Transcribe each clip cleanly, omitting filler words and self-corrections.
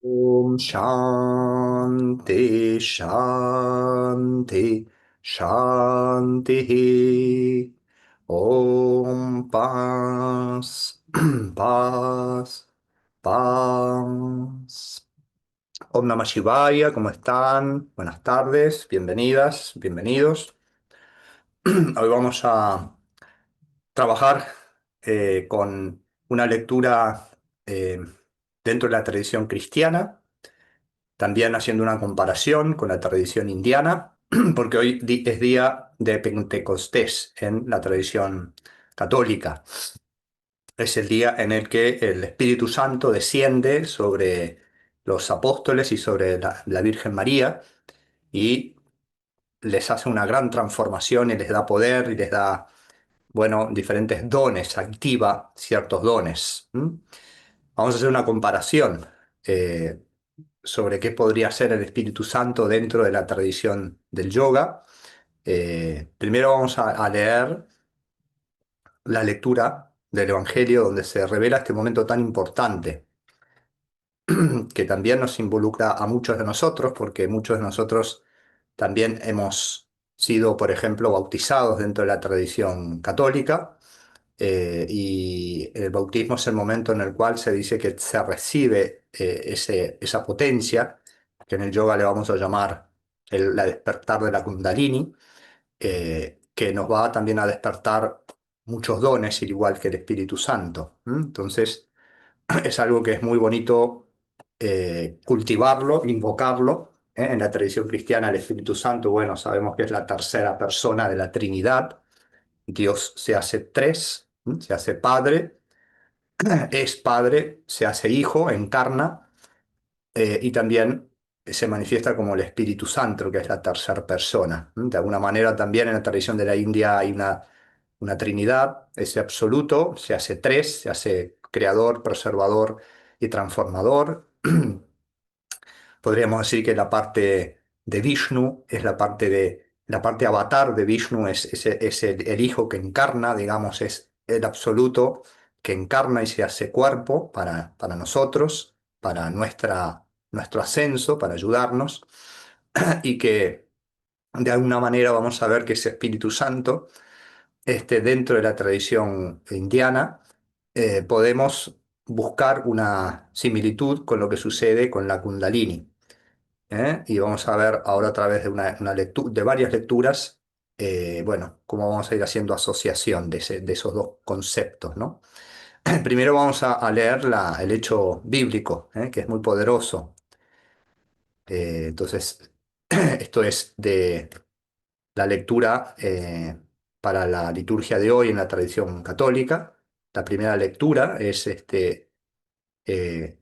Om Shanti Shanti Shanti. Om Paz Paz Paz. Om Namah Shivaya, ¿cómo están? Buenas tardes, bienvenidas, bienvenidos. Hoy vamos a trabajar con una lectura eh, dentro de la tradición cristiana, también haciendo una comparación con la tradición indiana, porque hoy es día de Pentecostés en la tradición católica. Es el día en el que el Espíritu Santo desciende sobre los apóstoles y sobre la Virgen María y les hace una gran transformación y les da poder y les da, bueno, diferentes dones, activa ciertos dones. Vamos a hacer una comparación eh, sobre qué podría ser el Espíritu Santo dentro de la tradición del yoga. Primero vamos a leer la lectura del Evangelio donde se revela este momento tan importante que también nos involucra a muchos de nosotros, porque muchos de nosotros también hemos sido, por ejemplo, bautizados dentro de la tradición católica. Y el bautismo es el momento en el cual se dice que se recibe esa potencia, que en el yoga le vamos a llamar la despertar de la Kundalini, que nos va también a despertar muchos dones, al igual que el Espíritu Santo. Entonces, es algo que es muy bonito cultivarlo, invocarlo. En la tradición cristiana, el Espíritu Santo, bueno, sabemos que es la tercera persona de la Trinidad. Dios se hace tres, se hace Padre, es Padre, se hace Hijo, encarna, y también se manifiesta como el Espíritu Santo, que es la tercera persona. De alguna manera también en la tradición de la India hay una Trinidad, ese absoluto, se hace tres, se hace creador, preservador y transformador. Podríamos decir que la parte de Vishnu es la parte avatar de Vishnu es el hijo que encarna, digamos, es el absoluto que encarna y se hace cuerpo para nosotros, para nuestro ascenso, para ayudarnos, y que de alguna manera vamos a ver que ese Espíritu Santo, dentro de la tradición indiana, podemos buscar una similitud con lo que sucede con la Kundalini. Y vamos a ver ahora a través de de varias lecturas, bueno, cómo vamos a ir haciendo asociación de esos dos conceptos, ¿no? Primero vamos a leer el hecho bíblico, que es muy poderoso. Entonces, esto es de la lectura para la liturgia de hoy en la tradición católica. La primera lectura es eh,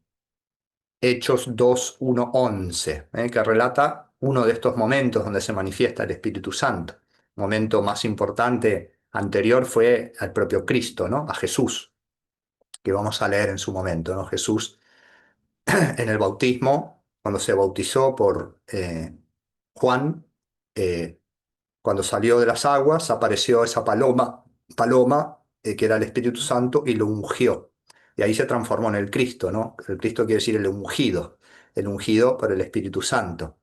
Hechos 2, 1, 11, que relata uno de estos momentos donde se manifiesta el Espíritu Santo. El momento más importante anterior fue al propio Cristo, ¿no? A Jesús, que vamos a leer en su momento, ¿no? Jesús en el bautismo, cuando se bautizó por Juan, eh, cuando salió de las aguas, apareció esa paloma que era el Espíritu Santo y lo ungió. Y ahí se transformó en el Cristo, ¿no? El Cristo quiere decir el ungido por el Espíritu Santo.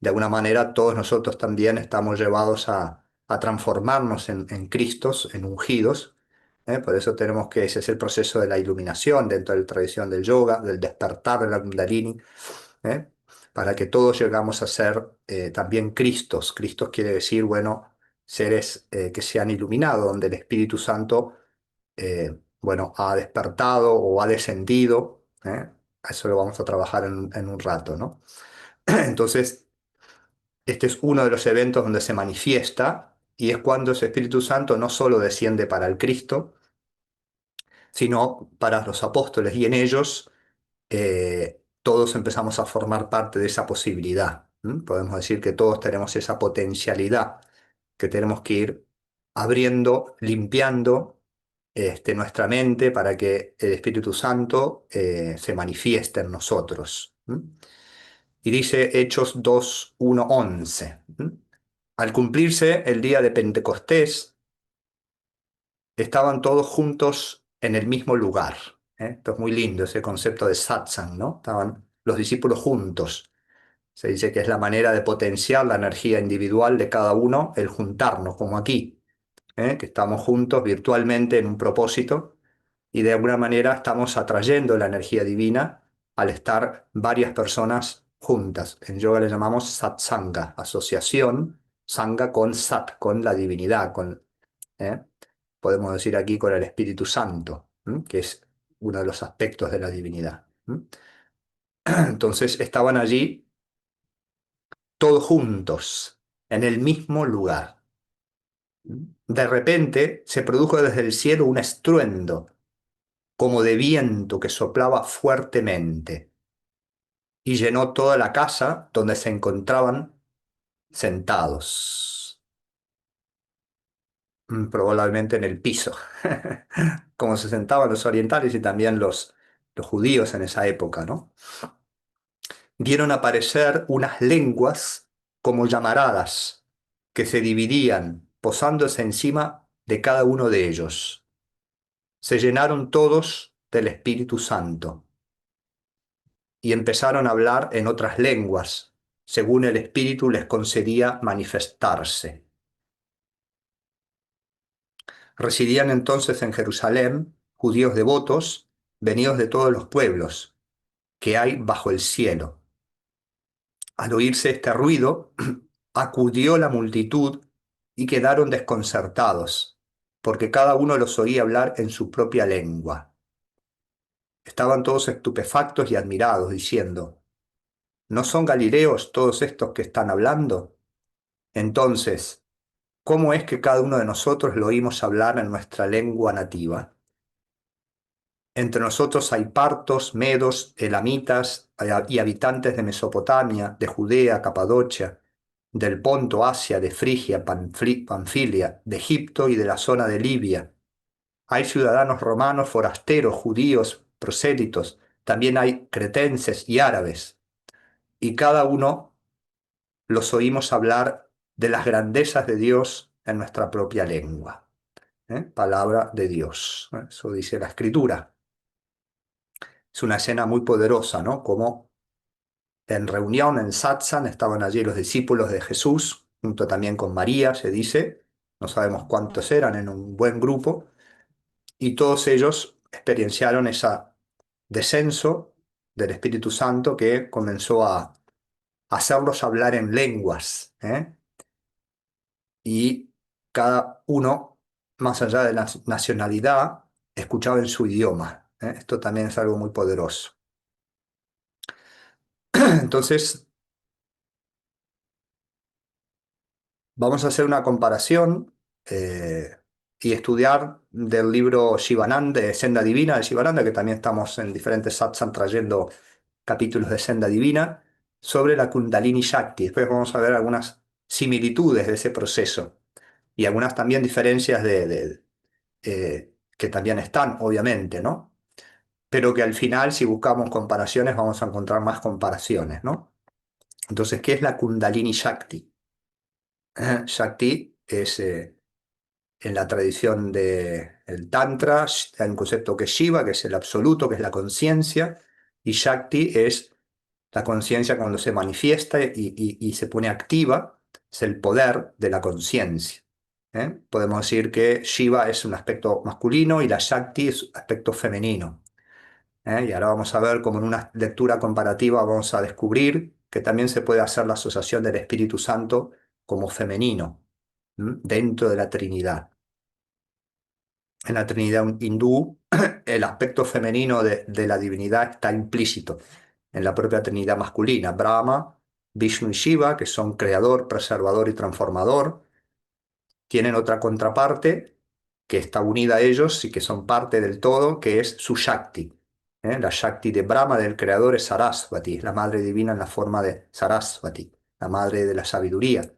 De alguna manera, todos nosotros también estamos llevados a transformarnos en Cristos, en ungidos. Por eso tenemos que, ese es el proceso de la iluminación dentro de la tradición del yoga, del despertar de la Kundalini, ¿eh? Para que todos llegamos a ser también Cristos. Cristos quiere decir, bueno, seres que se han iluminado, donde el Espíritu Santo, bueno, ha despertado o ha descendido. A eso lo vamos a trabajar en un rato, ¿no? Entonces, este es uno de los eventos donde se manifiesta y es cuando ese Espíritu Santo no solo desciende para el Cristo, sino para los apóstoles y en ellos todos empezamos a formar parte de esa posibilidad. Podemos decir que todos tenemos esa potencialidad que tenemos que ir abriendo, limpiando nuestra mente para que el Espíritu Santo se manifieste en nosotros. Y dice Hechos 2, 1, 11. Al cumplirse el día de Pentecostés, estaban todos juntos en el mismo lugar. Esto es muy lindo, ese concepto de satsang, ¿no? Estaban los discípulos juntos. Se dice que es la manera de potenciar la energía individual de cada uno, el juntarnos, como aquí, que estamos juntos virtualmente en un propósito y de alguna manera estamos atrayendo la energía divina al estar varias personas juntas. En yoga le llamamos satsanga, asociación, sangha con sat, con la divinidad, ¿eh? Podemos decir aquí con el Espíritu Santo, que es uno de los aspectos de la divinidad. Entonces estaban allí todos juntos, en el mismo lugar. De repente se produjo desde el cielo un estruendo, como de viento que soplaba fuertemente, y llenó toda la casa donde se encontraban sentados, probablemente en el piso, como se sentaban los orientales y también los judíos en esa época, ¿no? Vieron aparecer unas lenguas como llamaradas que se dividían, posándose encima de cada uno de ellos. Se llenaron todos del Espíritu Santo y empezaron a hablar en otras lenguas, según el Espíritu les concedía manifestarse. Residían entonces en Jerusalén judíos devotos, venidos de todos los pueblos que hay bajo el cielo. Al oírse este ruido, acudió la multitud y quedaron desconcertados, porque cada uno los oía hablar en su propia lengua. Estaban todos estupefactos y admirados, diciendo, ¿no son galileos todos estos que están hablando? Entonces, ¿cómo es que cada uno de nosotros lo oímos hablar en nuestra lengua nativa? Entre nosotros hay partos, medos, elamitas y habitantes de Mesopotamia, de Judea, Capadocia, del Ponto, Asia, de Frigia, Panfilia, de Egipto y de la zona de Libia. Hay ciudadanos romanos, forasteros, judíos, prosélitos, también hay cretenses y árabes, y cada uno los oímos hablar de las grandezas de Dios en nuestra propia lengua. Palabra de Dios. Eso dice la Escritura. Es una escena muy poderosa, ¿no? Como en reunión, en satsang, estaban allí los discípulos de Jesús, junto también con María, se dice, no sabemos cuántos eran, en un buen grupo, y todos ellos experienciaron ese descenso del Espíritu Santo que comenzó a hacerlos hablar en lenguas, y cada uno, más allá de la nacionalidad, escuchaba en su idioma. Esto también es algo muy poderoso. Entonces, vamos a hacer una comparación y estudiar del libro Shivananda, de Senda Divina de Shivananda, que también estamos en diferentes satsang trayendo capítulos de Senda Divina, sobre la Kundalini Shakti. Después vamos a ver algunas similitudes de ese proceso y algunas también diferencias que también están, obviamente, ¿no? Pero que al final, si buscamos comparaciones, vamos a encontrar más comparaciones, ¿no? Entonces, ¿qué es la Kundalini Shakti? Shakti es, en la tradición del Tantra, hay un concepto que es Shiva, que es el absoluto, que es la conciencia, y Shakti es la conciencia cuando se manifiesta y se pone activa, es el poder de la conciencia. Podemos decir que Shiva es un aspecto masculino y la Shakti es un aspecto femenino. Y ahora vamos a ver cómo en una lectura comparativa vamos a descubrir que también se puede hacer la asociación del Espíritu Santo como femenino, dentro de la Trinidad. En la Trinidad hindú, el aspecto femenino de la divinidad está implícito en la propia Trinidad masculina. Brahma, Vishnu y Shiva, que son creador, preservador y transformador, tienen otra contraparte que está unida a ellos y que son parte del todo, que es su Shakti. La Shakti de Brahma, del creador, es Sarasvati, la madre divina en la forma de Sarasvati, la madre de la sabiduría.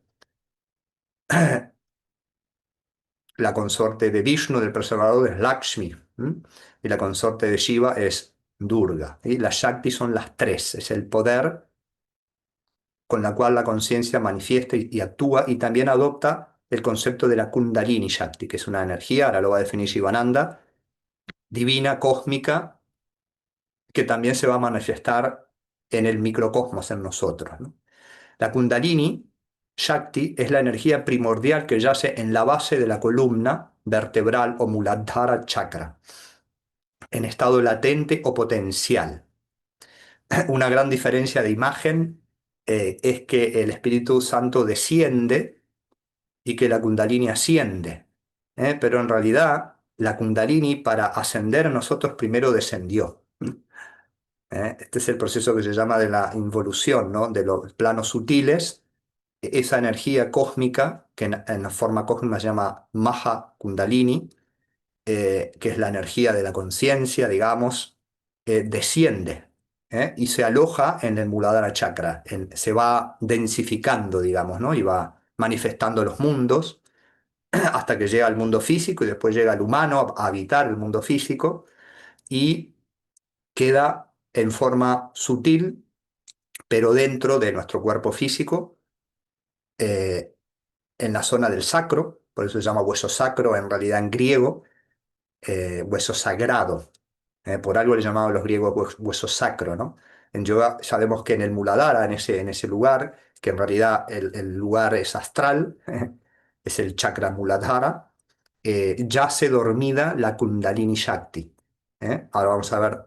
La consorte de Vishnu, del preservador, es Lakshmi, y la consorte de Shiva es Durga. Y las Shakti son las tres, es el poder con la cual la conciencia manifiesta y actúa, y también adopta el concepto de la Kundalini Shakti, que es una energía, ahora lo va a definir Shivananda, divina, cósmica, que también se va a manifestar en el microcosmos, en nosotros, ¿no? La Kundalini Shakti es la energía primordial que yace en la base de la columna vertebral o Muladhara Chakra, en estado latente o potencial. Una gran diferencia de imagen es que el Espíritu Santo desciende y que la Kundalini asciende. Pero en realidad la Kundalini para ascender a nosotros primero descendió. Este es el proceso que se llama de la involución, ¿no? De los planos sutiles, esa energía cósmica, que en la forma cósmica se llama Maha Kundalini, que es la energía de la conciencia, digamos, desciende, y se aloja en el Muladhara Chakra, se va densificando, digamos, ¿no? Y va manifestando los mundos hasta que llega al mundo físico y después llega al humano a habitar el mundo físico y queda en forma sutil, pero dentro de nuestro cuerpo físico, eh, en la zona del sacro, por eso se llama hueso sacro en realidad en griego, hueso sagrado. Por algo le llamaban los griegos hueso sacro, ¿no? En yoga sabemos que en el Muladhara, en ese lugar, que en realidad el lugar es astral, es el chakra Muladhara, yace dormida la Kundalini Shakti. Ahora vamos a ver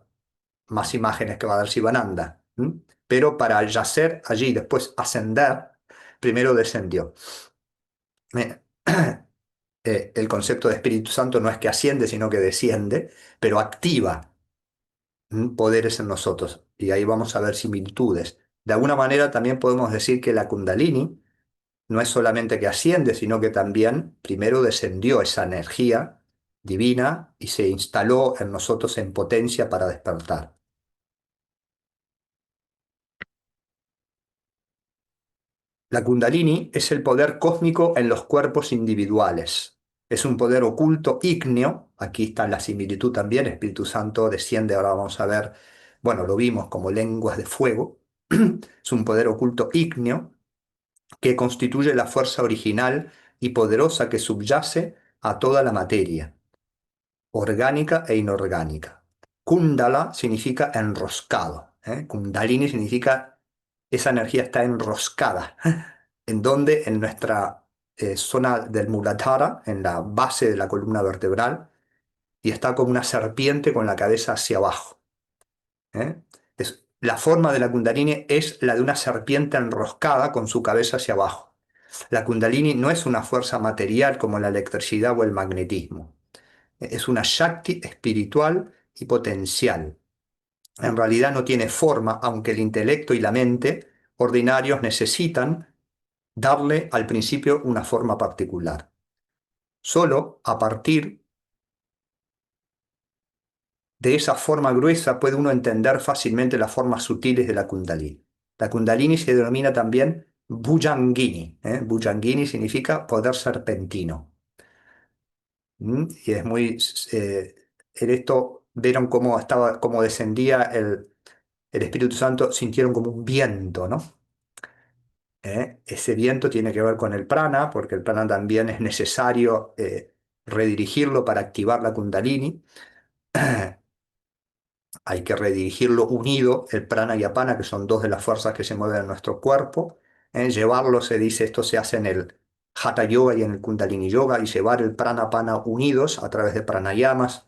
más imágenes que va a dar Sivananda. Pero para yacer allí, después ascender, primero descendió. Eh, el concepto de Espíritu Santo no es que asciende, sino que desciende, pero activa poderes en nosotros. Y ahí vamos a ver similitudes. De alguna manera también podemos decir que la Kundalini no es solamente que asciende, sino que también primero descendió esa energía divina y se instaló en nosotros en potencia para despertar. La Kundalini es el poder cósmico en los cuerpos individuales. Es un poder oculto ígneo. Aquí está la similitud también. Espíritu Santo desciende, ahora vamos a ver, bueno, lo vimos como lenguas de fuego. Es un poder oculto ígneo que constituye la fuerza original y poderosa que subyace a toda la materia, orgánica e inorgánica. Kundala significa enroscado. Kundalini significa esa energía está enroscada. ¿En donde? En nuestra zona del Muladhara, en la base de la columna vertebral, y está como una serpiente con la cabeza hacia abajo. ¿eh? La forma de la Kundalini es la de una serpiente enroscada con su cabeza hacia abajo. La Kundalini no es una fuerza material como la electricidad o el magnetismo. Es una Shakti espiritual y potencial. En realidad no tiene forma, aunque el intelecto y la mente ordinarios necesitan darle al principio una forma particular. Solo a partir de esa forma gruesa puede uno entender fácilmente las formas sutiles de la Kundalini. La Kundalini se denomina también Bhujangini. Bhujangini significa poder serpentino. Y es muy... en esto vieron cómo descendía el Espíritu Santo, sintieron como un viento, ¿no? Ese viento tiene que ver con el prana, porque el prana también es necesario redirigirlo para activar la Kundalini. Hay que redirigirlo unido, el prana y apana, que son dos de las fuerzas que se mueven en nuestro cuerpo. Llevarlo, se dice, esto se hace en el Hatha Yoga y en el Kundalini Yoga, y llevar el prana apana unidos a través de pranayamas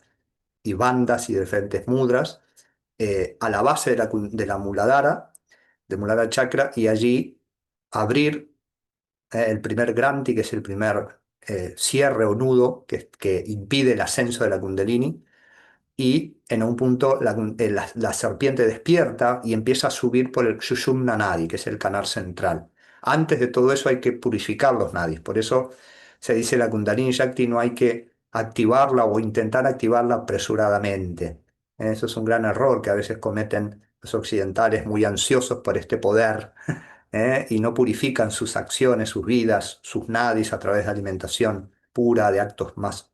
y bandas y diferentes mudras a la base de la Muladhara, de Muladhara Chakra, y allí abrir el primer granthi, que es el primer cierre o nudo que impide el ascenso de la Kundalini, y en un punto la serpiente despierta y empieza a subir por el Sushumna Nadi, que es el canal central. Antes de todo eso hay que purificar los nadis, por eso se dice la Kundalini Shakti no hay que activarla o intentar activarla apresuradamente. Eso es un gran error que a veces cometen los occidentales muy ansiosos por este poder, y no purifican sus acciones, sus vidas, sus nadis a través de alimentación pura, de actos más,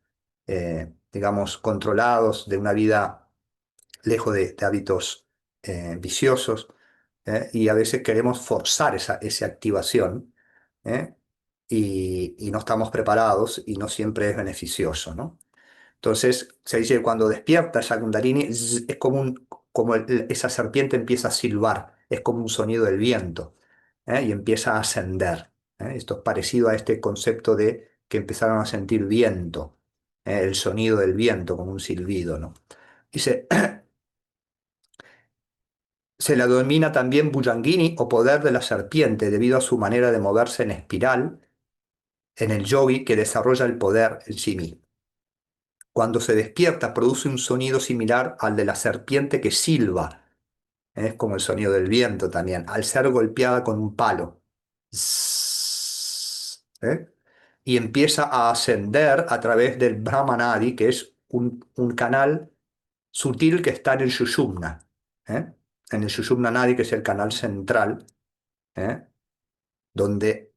digamos, controlados, de una vida lejos de hábitos viciosos, y a veces queremos forzar esa activación, ¿eh? Y no estamos preparados y no siempre es beneficioso, ¿no? Entonces, se dice que cuando despierta esa Kundalini, es como esa serpiente empieza a silbar es como un sonido del viento, y empieza a ascender. Esto es parecido a este concepto de que empezaron a sentir viento, el sonido del viento como un silbido, ¿no? Dice, se la denomina también Bujangini o poder de la serpiente debido a su manera de moverse en espiral en el yogi que desarrolla el poder en sí mismo. Cuando se despierta produce un sonido similar al de la serpiente que silba, es como el sonido del viento también, al ser golpeada con un palo. Zzzz, y empieza a ascender a través del Brahmanadi, que es un canal sutil que está en el Sushumna, ¿eh? En el Sushumna Nadi, que es el canal central, ¿eh? Donde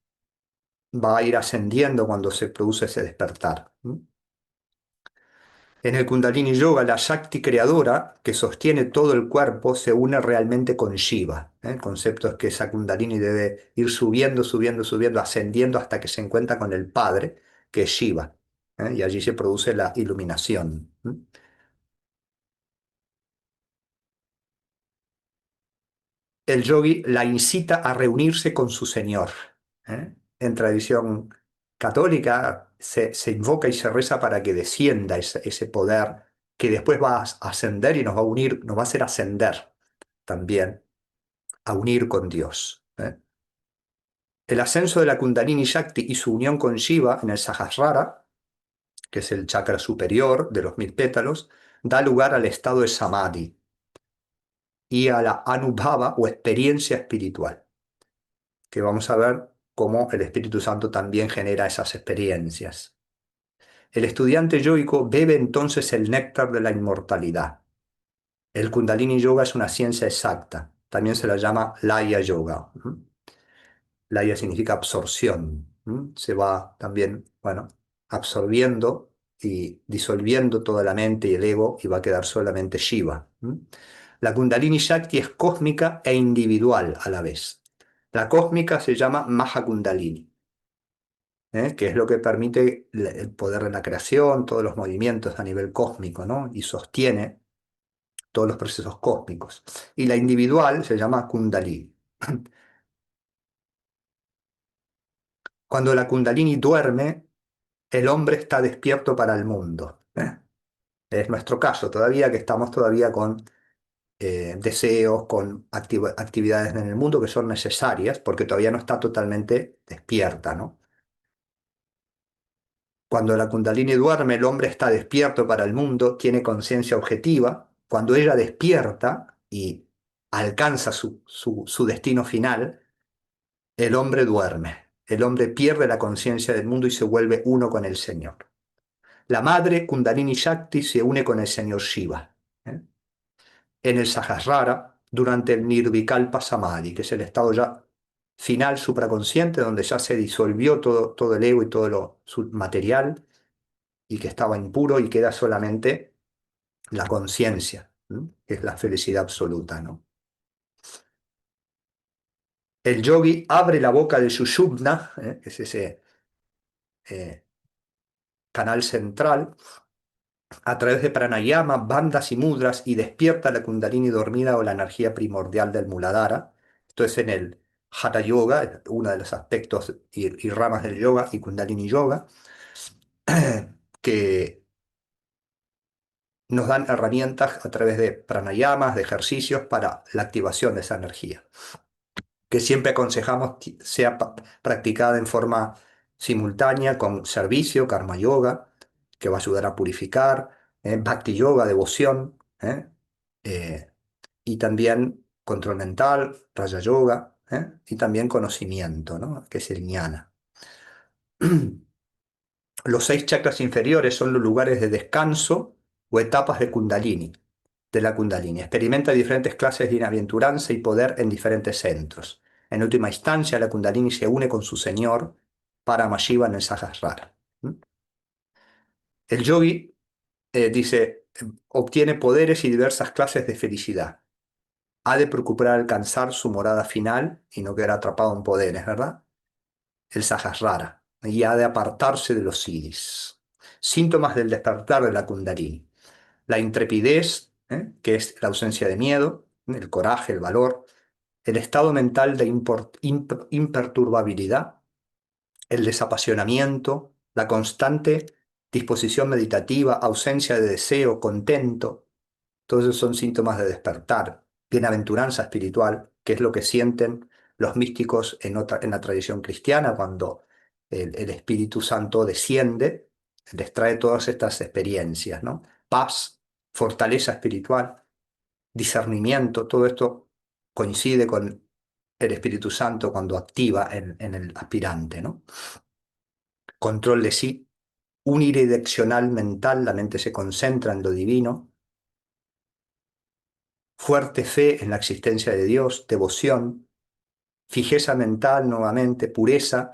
va a ir ascendiendo cuando se produce ese despertar. En el Kundalini Yoga, la Shakti creadora, que sostiene todo el cuerpo, se une realmente con Shiva. El concepto es que esa Kundalini debe ir subiendo, subiendo, subiendo, ascendiendo hasta que se encuentra con el Padre, que es Shiva. Y allí se produce la iluminación. El yogi la incita a reunirse con su Señor. En tradición católica se invoca y se reza para que descienda ese poder que después va a ascender y nos va a unir, nos va a hacer ascender también, a unir con Dios. El ascenso de la Kundalini Shakti y su unión con Shiva en el Sahasrara, que es el chakra superior de los 1000 pétalos, da lugar al estado de Samadhi y a la Anubhava o experiencia espiritual, que vamos a ver cómo el Espíritu Santo también genera esas experiencias. El estudiante yoico bebe entonces el néctar de la inmortalidad. El Kundalini Yoga es una ciencia exacta. También se la llama Laya Yoga. Laya significa absorción. Se va también, bueno, absorbiendo y disolviendo toda la mente y el ego y va a quedar solamente Shiva. La Kundalini Shakti es cósmica e individual a la vez. La cósmica se llama Maha Kundalini, que es lo que permite el poder de la creación, todos los movimientos a nivel cósmico, ¿no? Y sostiene todos los procesos cósmicos. Y la individual se llama Kundalini. Cuando la Kundalini duerme, el hombre está despierto para el mundo. Es nuestro caso todavía, que estamos todavía con deseos, con actividades en el mundo que son necesarias, porque todavía no está totalmente despierta, ¿no? Cuando la Kundalini duerme, el hombre está despierto para el mundo, tiene conciencia objetiva. Cuando ella despierta y alcanza su destino final, el hombre duerme. El hombre pierde la conciencia del mundo y se vuelve uno con el Señor. La madre Kundalini Shakti se une con el Señor Shiva, ¿eh? En el Sahasrara durante el Nirvikalpa Samadhi, que es el estado ya final supraconsciente, donde ya se disolvió todo el ego y todo lo submaterial y que estaba impuro y queda solamente la conciencia, que es la felicidad absoluta, ¿no? El yogi abre la boca del Sushumna, que es ese eh, canal central, a través de pranayama, bandas y mudras y despierta la kundalini dormida o la energía primordial del muladhara. Esto es en el Hatha Yoga, uno de los aspectos y ramas del yoga y kundalini yoga, que nos dan herramientas a través de pranayamas, de ejercicios para la activación de esa energía, que siempre aconsejamos que sea practicada en forma simultánea con servicio, karma yoga, que va a ayudar a purificar, bhakti yoga, devoción, eh, y también control mental, raya yoga, y también conocimiento, ¿no? Que es el jnana. Los 6 chakras inferiores son los lugares de descanso o etapas de la Kundalini. Experimenta diferentes clases de bienaventuranza y poder en diferentes centros. En última instancia, la Kundalini se une con su señor, Paramashiva, en el Sahasrara. El yogi, dice, obtiene poderes y diversas clases de felicidad. Ha de procurar alcanzar su morada final y no quedar atrapado en poderes, ¿verdad? El Sahasrara. Y ha de apartarse de los siddhis. Síntomas del despertar de la Kundalini: la intrepidez, que es la ausencia de miedo, el coraje, el valor, el estado mental de imperturbabilidad, el desapasionamiento, la constante disposición meditativa, ausencia de deseo, contento. Todos esos son síntomas de despertar, bienaventuranza espiritual, que es lo que sienten los místicos en la tradición cristiana cuando el Espíritu Santo desciende, les trae todas estas experiencias, ¿no? Paz, fortaleza espiritual, discernimiento, todo esto coincide con el Espíritu Santo cuando activa en el aspirante, ¿no? Control de sí, unidireccional mental, la mente se concentra en lo divino, fuerte fe en la existencia de Dios, devoción, fijeza mental nuevamente, pureza,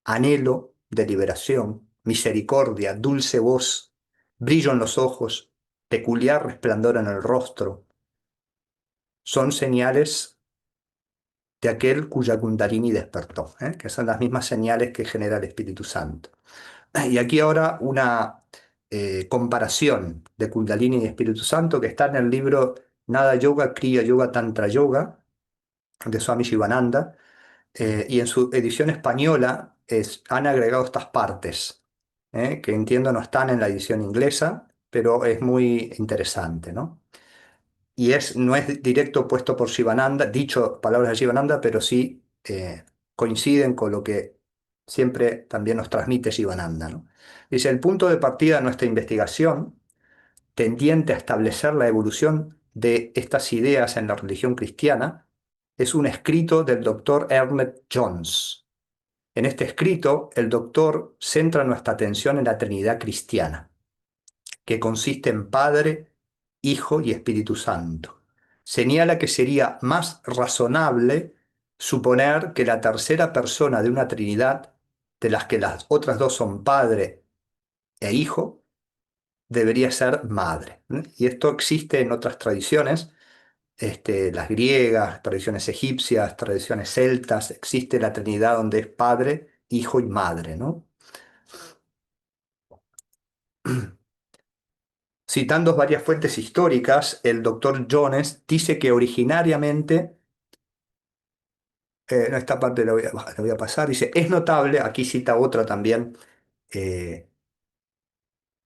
anhelo de liberación, misericordia, dulce voz, brillo en los ojos, peculiar resplandor en el rostro, son señales de aquel cuya Kundalini despertó, que son las mismas señales que genera el Espíritu Santo. Y aquí ahora una comparación de Kundalini y Espíritu Santo que está en el libro Nada Yoga, Kriya Yoga, Tantra Yoga de Swami Shivananda, y en su edición española han agregado estas partes, que entiendo no están en la edición inglesa, pero es muy interesante, ¿no? Y no es directo puesto por Shivananda, dicho palabras de Shivananda, pero sí coinciden con lo que siempre también nos transmite Shivananda, ¿no? Dice, el punto de partida de nuestra investigación, tendiente a establecer la evolución de estas ideas en la religión cristiana, es un escrito del doctor Ernest Jones. En este escrito, el doctor centra nuestra atención en la Trinidad cristiana, que consiste en Padre, Hijo y Espíritu Santo. Señala que sería más razonable suponer que la tercera persona de una Trinidad, de las que las otras dos son Padre e Hijo, debería ser Madre. Y esto existe en otras tradiciones, las griegas, tradiciones egipcias, tradiciones celtas, existe la Trinidad donde es Padre, Hijo y Madre, ¿no? Citando varias fuentes históricas, el doctor Jones dice que originariamente, no, esta parte la voy a pasar, dice, es notable, aquí cita otra también, eh,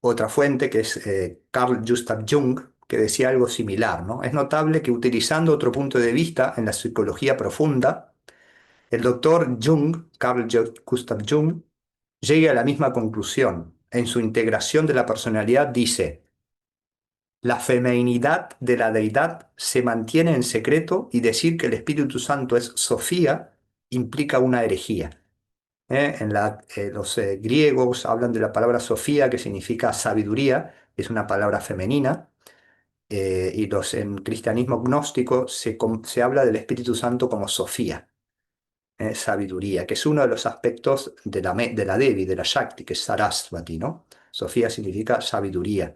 otra fuente que es Carl Gustav Jung, que decía algo similar, ¿no? Es notable que utilizando otro punto de vista en la psicología profunda, el doctor Jung, Gustav Jung, llegue a la misma conclusión. En su integración de la personalidad dice, la feminidad de la deidad se mantiene en secreto y decir que el Espíritu Santo es Sofía implica una herejía. Los griegos hablan de la palabra Sofía, que significa sabiduría, es una palabra femenina, y en cristianismo gnóstico se habla del Espíritu Santo como Sofía, sabiduría, que es uno de los aspectos de la Devi, de la Shakti, que es Sarasvati, ¿no? Sofía significa sabiduría.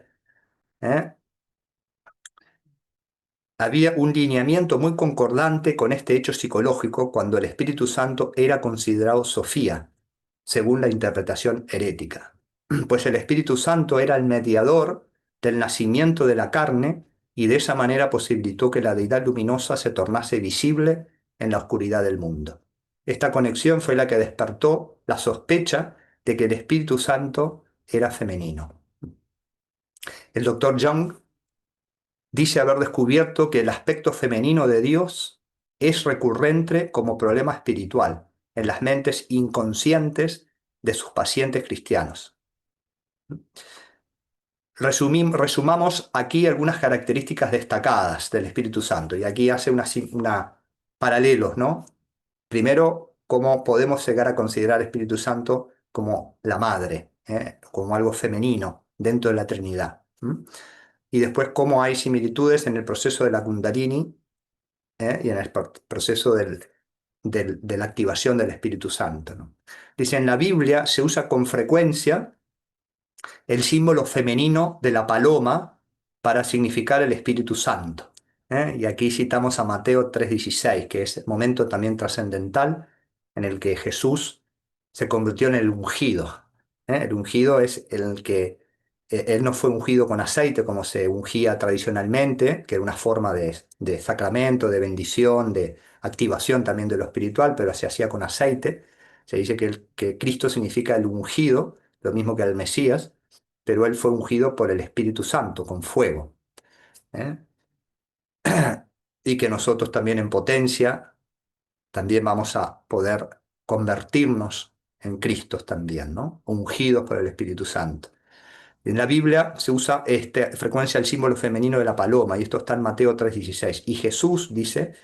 ¿eh? Había un lineamiento muy concordante con este hecho psicológico cuando el Espíritu Santo era considerado Sofía, según la interpretación herética. Pues el Espíritu Santo era el mediador del nacimiento de la carne y de esa manera posibilitó que la deidad luminosa se tornase visible en la oscuridad del mundo. Esta conexión fue la que despertó la sospecha de que el Espíritu Santo era femenino. El doctor Young dice haber descubierto que el aspecto femenino de Dios es recurrente como problema espiritual en las mentes inconscientes de sus pacientes cristianos. Resumamos aquí algunas características destacadas del Espíritu Santo, y aquí hace paralelos, ¿no? Primero, cómo podemos llegar a considerar al Espíritu Santo como la madre, como algo femenino dentro de la Trinidad. Y después cómo hay similitudes en el proceso de la Kundalini, y en el proceso de la activación del Espíritu Santo, ¿no? Dice, en la Biblia se usa con frecuencia el símbolo femenino de la paloma para significar el Espíritu Santo. Y aquí citamos a Mateo 3:16, que es momento también trascendental en el que Jesús se convirtió en el ungido. El ungido es el que Él no fue ungido con aceite como se ungía tradicionalmente, que era una forma de sacramento, de bendición, de activación también de lo espiritual, pero se hacía con aceite. Se dice que Cristo significa el ungido, lo mismo que el Mesías, pero él fue ungido por el Espíritu Santo, con fuego. ¿Eh? Y que nosotros también en potencia, también vamos a poder convertirnos en Cristos también, ¿no? Ungidos por el Espíritu Santo. En la Biblia se usa frecuencia el símbolo femenino de la paloma, y esto está en Mateo 3:16. Y Jesús dice,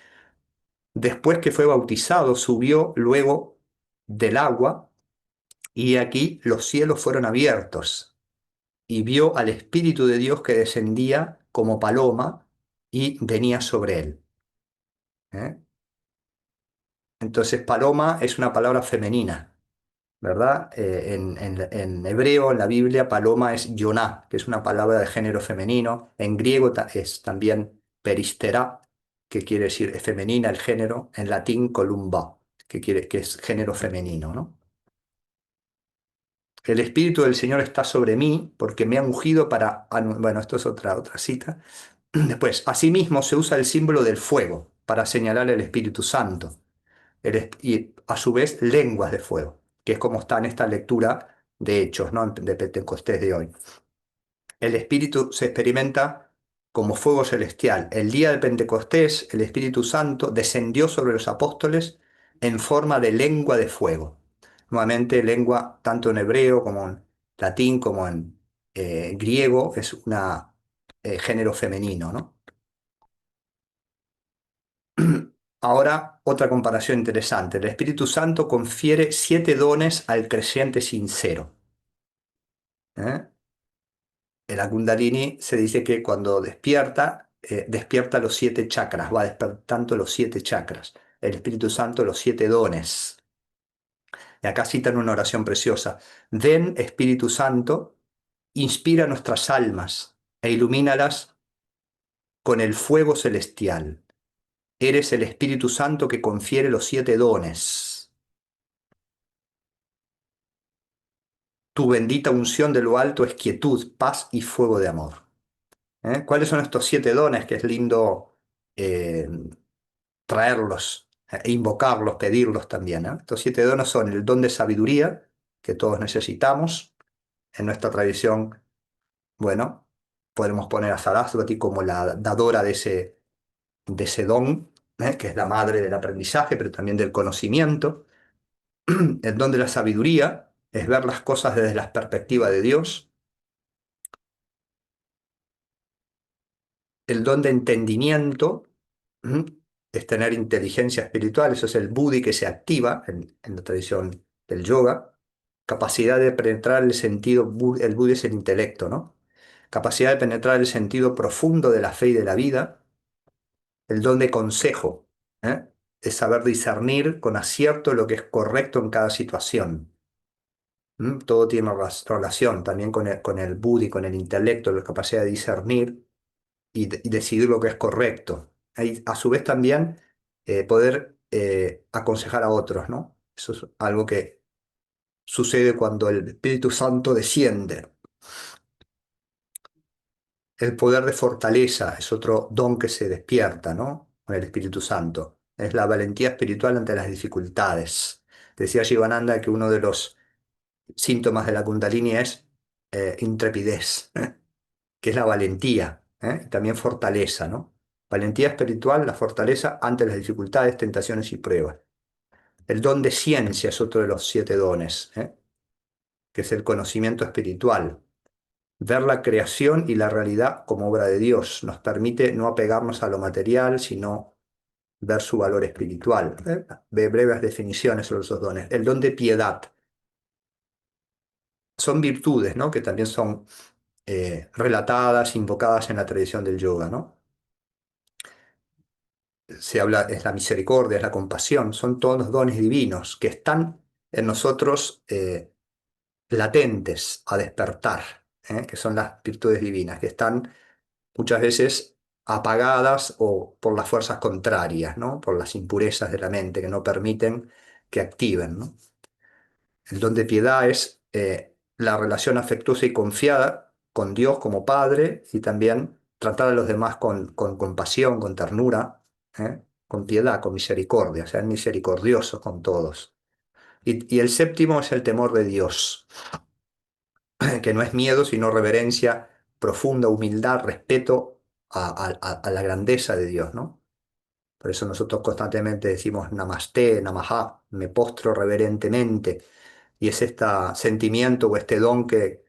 después que fue bautizado, subió luego del agua, y aquí los cielos fueron abiertos, y vio al Espíritu de Dios que descendía como paloma y venía sobre él. ¿Eh? Entonces, paloma es una palabra femenina. ¿Verdad? En hebreo, en la Biblia, paloma es yoná, que es una palabra de género femenino. En griego es también peristerá, que quiere decir es femenina el género. En latín, columba, que es género femenino, ¿no? El Espíritu del Señor está sobre mí porque me ha ungido para... Bueno, esto es otra cita. Después, asimismo se usa el símbolo del fuego para señalar el Espíritu Santo. Y a su vez lenguas de fuego, que es como está en esta lectura de Hechos, ¿no? De Pentecostés de hoy. El Espíritu se experimenta como fuego celestial. El día de Pentecostés, el Espíritu Santo descendió sobre los apóstoles en forma de lengua de fuego. Nuevamente, lengua tanto en hebreo como en latín como en griego es un género femenino, ¿no? Ahora, otra comparación interesante. El Espíritu Santo confiere 7 dones al creyente sincero. ¿Eh? En la Kundalini se dice que cuando despierta, despierta los 7 chakras, va despertando los 7 chakras. El Espíritu Santo, los 7 dones. Y acá citan una oración preciosa. Ven, Espíritu Santo, inspira nuestras almas e ilumínalas con el fuego celestial. Eres el Espíritu Santo que confiere los 7 dones. Tu bendita unción de lo alto es quietud, paz y fuego de amor. ¿Cuáles son estos 7 dones que es lindo eh, traerlos, invocarlos, pedirlos también? Estos 7 dones son el don de sabiduría, que todos necesitamos. En nuestra tradición, bueno, podemos poner a Sarasvati como la dadora de ese don, que es la madre del aprendizaje, pero también del conocimiento. El don de la sabiduría es ver las cosas desde la perspectiva de Dios. El don de entendimiento, ¿m? Es tener inteligencia espiritual, eso es el buddhi que se activa en la tradición del yoga. Capacidad de penetrar el sentido, el buddhi es el intelecto, ¿no? Capacidad de penetrar el sentido profundo de la fe y de la vida. El don de consejo, ¿eh? Es saber discernir con acierto lo que es correcto en cada situación. Todo tiene relación también con el buddhi, con el intelecto, la capacidad de discernir y decidir lo que es correcto. Y a su vez también poder aconsejar a otros, ¿no? Eso es algo que sucede cuando el Espíritu Santo desciende. El poder de fortaleza es otro don que se despierta, ¿no? Con el Espíritu Santo. Es la valentía espiritual ante las dificultades. Decía Shivananda que uno de los síntomas de la Kundalini es intrepidez, que es la valentía, y también fortaleza, ¿no? Valentía espiritual, la fortaleza ante las dificultades, tentaciones y pruebas. El don de ciencia es otro de los 7 dones, que es el conocimiento espiritual. Ver la creación y la realidad como obra de Dios nos permite no apegarnos a lo material, sino ver su valor espiritual. Breves definiciones sobre esos dones. El don de piedad. Son virtudes, ¿no? Que también son relatadas, invocadas en la tradición del yoga, ¿no? Se habla, es la misericordia, es la compasión, son todos los dones divinos que están en nosotros latentes a despertar, que son las virtudes divinas, que están muchas veces apagadas o por las fuerzas contrarias, ¿no? Por las impurezas de la mente que no permiten que activen, ¿no? El don de piedad es la relación afectuosa y confiada con Dios como Padre y también tratar a los demás con compasión, con ternura, con piedad, con misericordia, ser misericordiosos con todos. Y el séptimo es el temor de Dios, que no es miedo, sino reverencia, profunda humildad, respeto a la grandeza de Dios, ¿no? Por eso nosotros constantemente decimos Namaste, Namaha, me postro reverentemente. Y es este sentimiento o este don que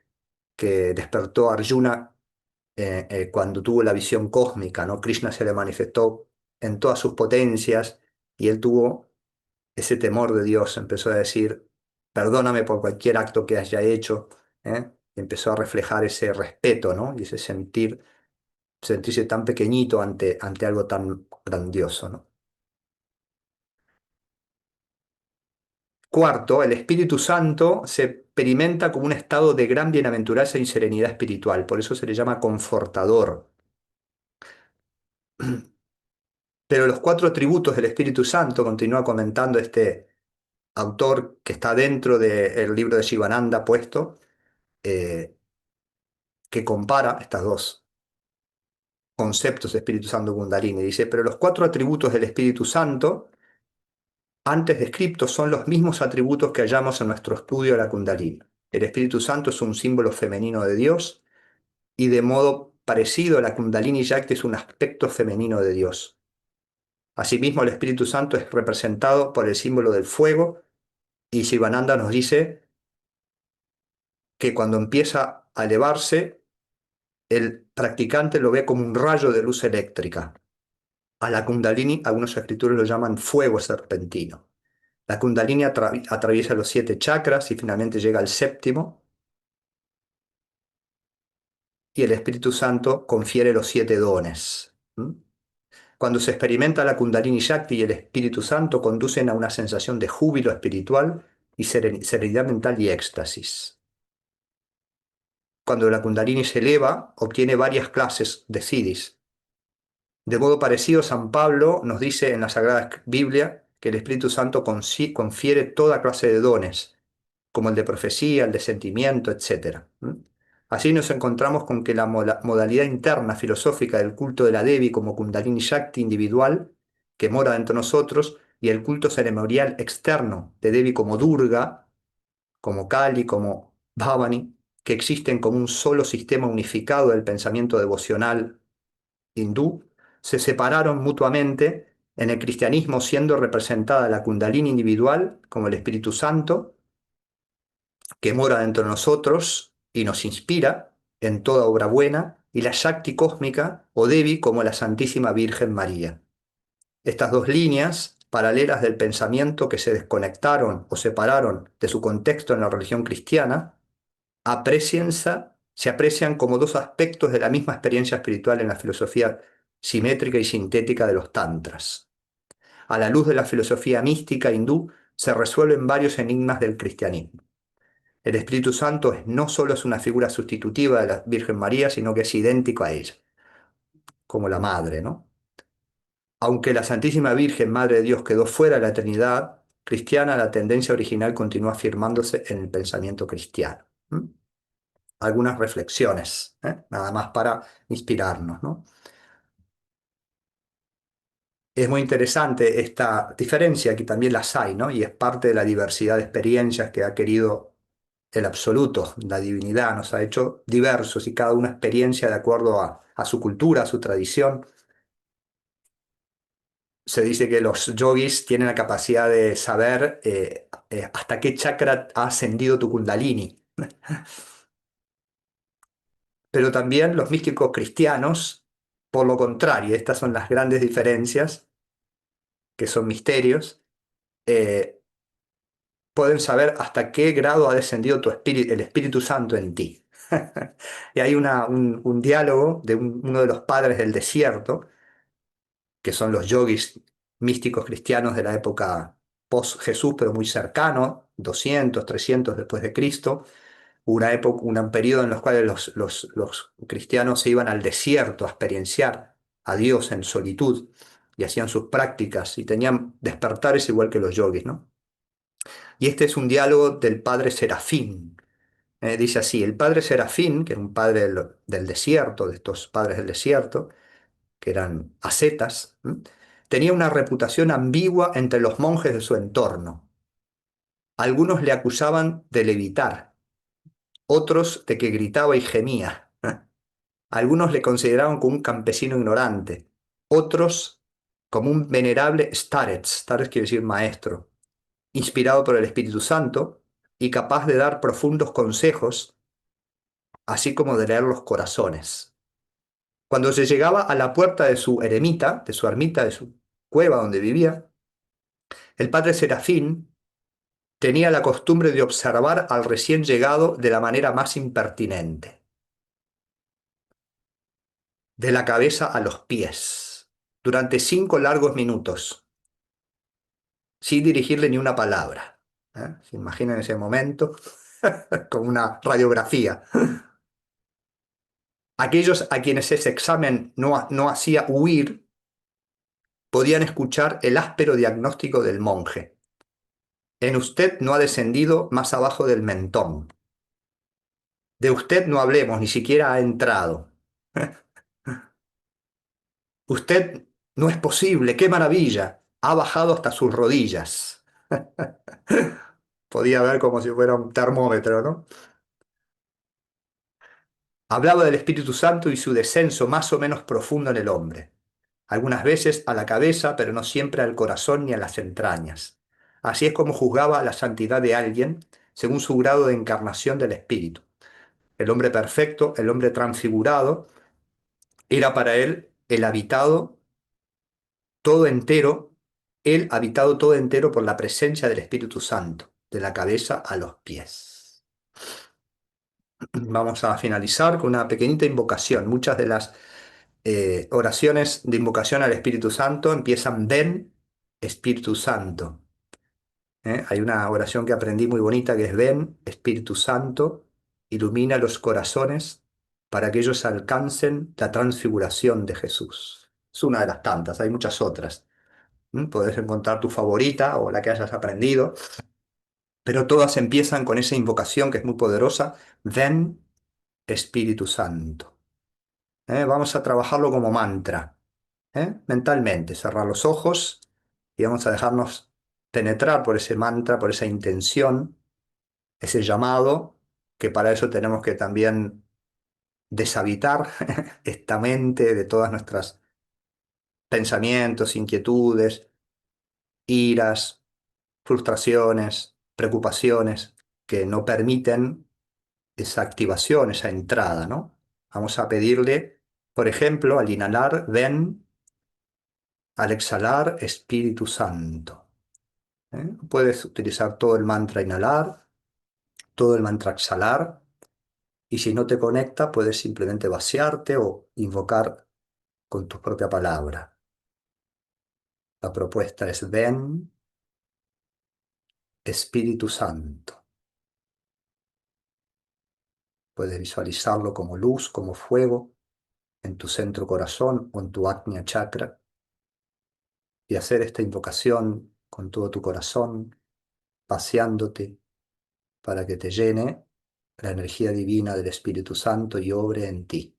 despertó Arjuna cuando tuvo la visión cósmica, ¿no? Krishna se le manifestó en todas sus potencias y él tuvo ese temor de Dios, empezó a decir, perdóname por cualquier acto que haya hecho, ¿eh? Y empezó a reflejar ese respeto, ¿no? Y ese sentirse tan pequeñito ante algo tan grandioso, ¿no? Cuarto, el Espíritu Santo se experimenta como un estado de gran bienaventuranza y serenidad espiritual, por eso se le llama confortador. Pero los cuatro atributos del Espíritu Santo, continúa comentando este autor que está dentro del libro de Shivananda puesto, eh, que compara estos dos conceptos de Espíritu Santo y Kundalini. Dice, pero los cuatro atributos del Espíritu Santo, antes descritos, son los mismos atributos que hallamos en nuestro estudio de la Kundalini. El Espíritu Santo es un símbolo femenino de Dios y de modo parecido la Kundalini Yakti es un aspecto femenino de Dios. Asimismo, el Espíritu Santo es representado por el símbolo del fuego y Sivananda nos dice que cuando empieza a elevarse, el practicante lo ve como un rayo de luz eléctrica. A la Kundalini, algunos escritores lo llaman fuego serpentino. La Kundalini atraviesa los 7 chakras y finalmente llega al séptimo, y el Espíritu Santo confiere los 7 dones. ¿Mm? Cuando se experimenta la Kundalini Shakti y el Espíritu Santo conducen a una sensación de júbilo espiritual y serenidad mental y éxtasis. Cuando la Kundalini se eleva, obtiene varias clases de siddhis. De modo parecido, San Pablo nos dice en la Sagrada Biblia que el Espíritu Santo confiere toda clase de dones, como el de profecía, el de sentimiento, etc. ¿Mm? Así nos encontramos con que la modalidad interna filosófica del culto de la Devi como Kundalini Shakti individual, que mora dentro de nosotros, y el culto ceremonial externo de Devi como Durga, como Kali, como Bhavani, que existen como un solo sistema unificado del pensamiento devocional hindú, se separaron mutuamente en el cristianismo, siendo representada la Kundalini individual como el Espíritu Santo, que mora dentro de nosotros y nos inspira en toda obra buena, y la Shakti cósmica o Devi como la Santísima Virgen María. Estas dos líneas paralelas del pensamiento que se desconectaron o separaron de su contexto en la religión cristiana, se aprecian como dos aspectos de la misma experiencia espiritual en la filosofía simétrica y sintética de los tantras. A la luz de la filosofía mística hindú, se resuelven varios enigmas del cristianismo. El Espíritu Santo no solo es una figura sustitutiva de la Virgen María, sino que es idéntico a ella, como la Madre, ¿no? Aunque la Santísima Virgen, Madre de Dios, quedó fuera de la Trinidad cristiana, la tendencia original continúa afirmándose en el pensamiento cristiano. ¿Mm? Algunas reflexiones, nada más para inspirarnos, ¿no? Es muy interesante esta diferencia, que también las hay, ¿no? Y es parte de la diversidad de experiencias que ha querido el absoluto, la divinidad, nos ha hecho diversos y cada una experiencia de acuerdo a su cultura, a su tradición. Se dice que los yogis tienen la capacidad de saber hasta qué chakra ha ascendido tu kundalini. Pero también los místicos cristianos, por lo contrario, estas son las grandes diferencias, que son misterios, eh, pueden saber hasta qué grado ha descendido el Espíritu Santo en ti. Y hay un diálogo de uno de los padres del desierto, que son los yogis místicos cristianos de la época post-Jesús, pero muy cercano, 200, 300 después de Cristo, una época, un periodo en los cuales los cristianos se iban al desierto a experienciar a Dios en solitud y hacían sus prácticas y tenían despertares igual que los yogis, ¿no? Y este es un diálogo del padre Serafín, Dice así, el padre Serafín, que era un padre del desierto, de estos padres del desierto, que eran ascetas, tenía una reputación ambigua entre los monjes de su entorno. Algunos le acusaban de levitar, otros de que gritaba y gemía. Algunos le consideraban como un campesino ignorante, otros como un venerable starets, starets quiere decir maestro, inspirado por el Espíritu Santo y capaz de dar profundos consejos, así como de leer los corazones. Cuando se llegaba a la puerta de su ermita, de su cueva donde vivía, el padre Serafín tenía la costumbre de observar al recién llegado de la manera más impertinente, de la cabeza a los pies, durante 5 largos minutos, sin dirigirle ni una palabra. ¿Se imaginan ese momento? Como una radiografía. Aquellos a quienes ese examen no hacía huir, podían escuchar el áspero diagnóstico del monje. En usted no ha descendido más abajo del mentón. De usted no hablemos, ni siquiera ha entrado. Usted no es posible, qué maravilla. Ha bajado hasta sus rodillas. Podía ver como si fuera un termómetro, ¿no? Hablaba del Espíritu Santo y su descenso más o menos profundo en el hombre. Algunas veces a la cabeza, pero no siempre al corazón ni a las entrañas. Así es como juzgaba la santidad de alguien según su grado de encarnación del Espíritu. El hombre perfecto, el hombre transfigurado, era para él el habitado todo entero, él habitado todo entero por la presencia del Espíritu Santo, de la cabeza a los pies. Vamos a finalizar con una pequeñita invocación. Muchas de las oraciones de invocación al Espíritu Santo empiezan ven, Espíritu Santo. Hay una oración que aprendí muy bonita que es ven, Espíritu Santo, ilumina los corazones para que ellos alcancen la transfiguración de Jesús. Es una de las tantas, hay muchas otras. Podés encontrar tu favorita o la que hayas aprendido, pero todas empiezan con esa invocación que es muy poderosa, ven, Espíritu Santo. Vamos a trabajarlo como mantra, mentalmente, cerrar los ojos y vamos a dejarnos penetrar por ese mantra, por esa intención, ese llamado, que para eso tenemos que también deshabitar esta mente de todas nuestras pensamientos, inquietudes, iras, frustraciones, preocupaciones que no permiten esa activación, esa entrada, ¿no? Vamos a pedirle, por ejemplo, al inhalar, ven, al exhalar, Espíritu Santo. Puedes utilizar todo el mantra inhalar, todo el mantra exhalar, y si no te conecta, puedes simplemente vaciarte o invocar con tu propia palabra. La propuesta es ven, Espíritu Santo. Puedes visualizarlo como luz, como fuego, en tu centro corazón o en tu Ajna chakra, y hacer esta invocación con todo tu corazón, vaciándote para que te llene la energía divina del Espíritu Santo y obre en ti.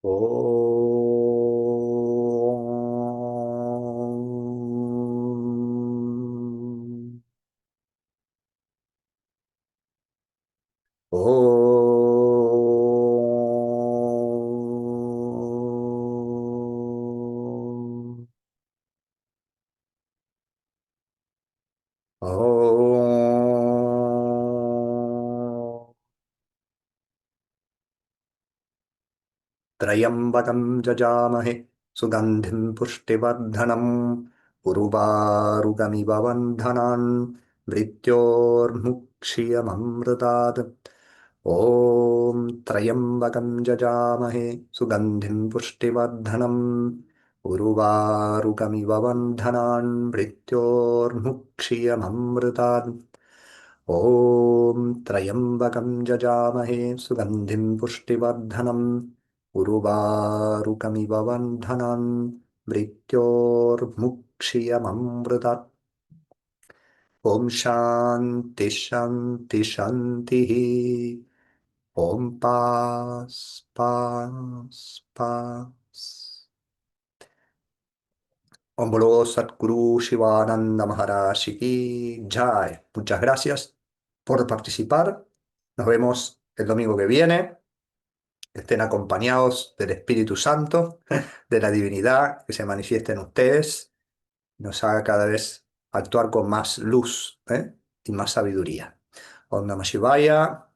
Om. Om. Om. त्र्यम्बकं जजामहे सुगन्धिं पुष्टिवर्धनम् उर्वारुकमिव बन्धनान् मृत्योर्मुक्षीयममृतात् ॐ त्र्यम्बकं जजामहे सुगन्धिं पुष्टिवर्धनम् उर्वारुकमिव बन्धनान् मृत्योर्मुक्षीयममृतात् ॐ त्र्यम्बकं जजामहे सुगन्धिं पुष्टिवर्धनम् उर्वारुकमिव बन्धनान् मृत्योर्मुक्षीयममृतात् ॐ शान्ति शान्ति शान्तिः ॐ पास् पास् पास् Om Bolo Satguru Shivananda Maharaj Ki Jai. Muchas gracias por participar. Nos vemos el domingo que viene. Estén acompañados del Espíritu Santo, de la divinidad que se manifiesta en ustedes, nos haga cada vez actuar con más luz, ¿eh? Y más sabiduría. Om Namah Shivaya.